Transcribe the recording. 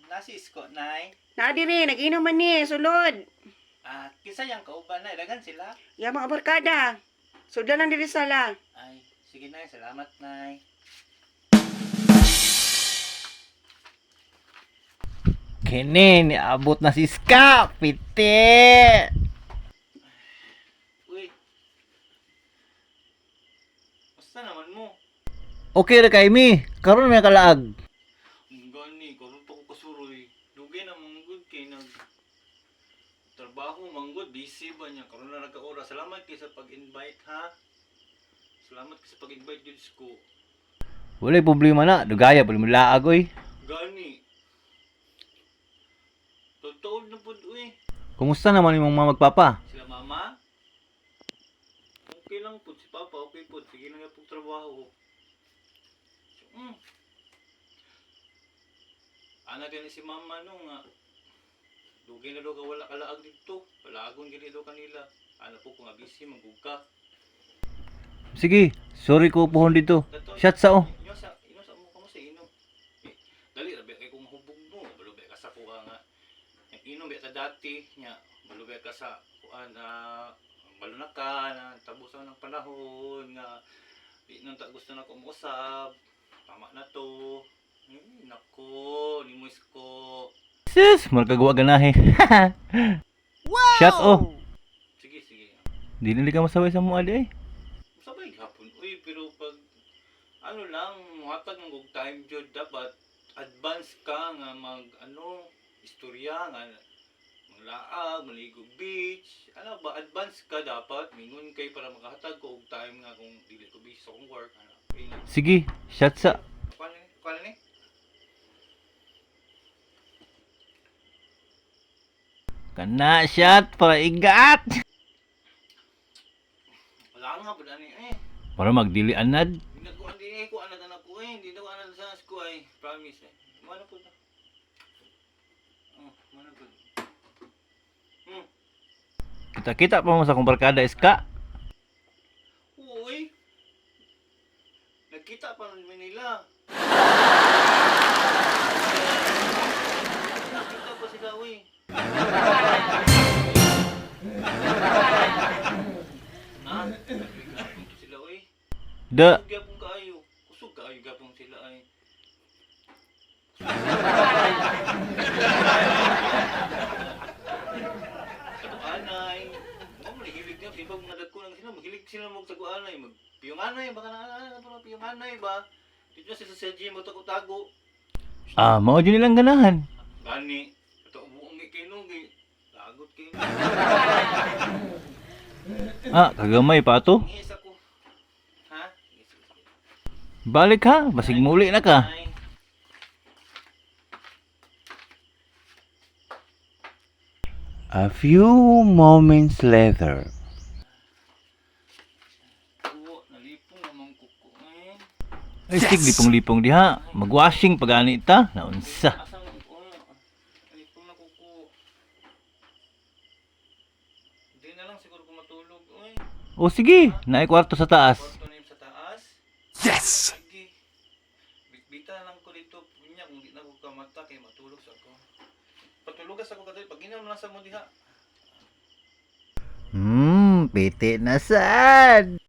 nasi isko nay. Na diri, nag-inom man ni, sulod. Kisa yang kauban nay, dagan sila. Ya mga barkada. Sudlan lang diri sala. Ay, sige nay, salamat nay. Kini, niabot na si Ska. Piti. Uy. Basta naman mo. Okay ra kay mi. Karon may kalaag. Gani, karon to ko kasuroy. Dugay na manggod kay nag trabaho manggod, busy ba niya karon na nagka-oras. Salamat kay sa pag-invite ha. Salamat kay sa pag-invite jud ko. Wala problema na. Dugaya pa mo laag oy. Gani. Totoo na pud uy. Kumusta naman imong mga magpapa? Sila mama? Okay lang po si Papa, okay po. Sige lang yung trabaho. Anak din si Mama no nga. Dugay na daw ka wala kalaag dito. Palaagon gini daw kanila. Ano po kung busy magugka. Sige, sorry ko pohon dito. Shot sa o. Inyo sa mo kamo sa inom. Dali ra kay kung hubog mo, balubay ka sa kuha nga. Ang inom beta dati nya, balubay ka sa kuan baluna ka na tabusan ng panahon nga di nang gusto na ko usab. Tama na to. Nako, limus ko. Sis, magkagawa ganahe. Wow! Shot o. Sige. Dili ka masaway sa mo adi eh. Sabay hapon. Uy, pero pag ano lang, matag ng time jud dapat advance ka nga istorya nga maglaag, maligo beach. Ano ba, advance ka dapat mingon kay para makahatag ko og time nga kung dili ko busy sa akong work. Okay, Sige, shot sa. Kuan ni? Kana shot para igat. Wala nga pud ani Para magdili anad. Hindi ko anad anak ko hindi daw anad sa ko promise Mano po na. Mano po. Kita-kita pa mo sa kong barkada Ska. Uy. Nagkita pa naman nila. Nagkita pa sila uy. Nagkita sila uy. Da. Kusog kaayo gapong sila ay. Anay. Mo mahilig na pibag nadagko lang sila, mahilig sila mo sa anay, magpiyong anay baka na piyong anay ba. Dito sa gym mo tago-tago. Mao din nilang ganahan. Gani, ito buong kay nugi. Lagot kay. Kagamay pa to. Ngis ako. Ha? Balik ha, basig muli na ka. A few moments later. Nalipong naman kuko Ay, sig lipong-lipong diha. Magwashing pag-ani ta. Naunsa. Nalipong na kuko. Hindi na lang siguro kung matulog. O sige, naay kwarto sa taas. Kwarto na yung sa taas. Yes! Sige. Bitbita lang ko dito. Punya kung di na ko kamata kay matulog sa ako. Patulugas ako kadali. Pag ginam lang sa mo diha. Piti na sad.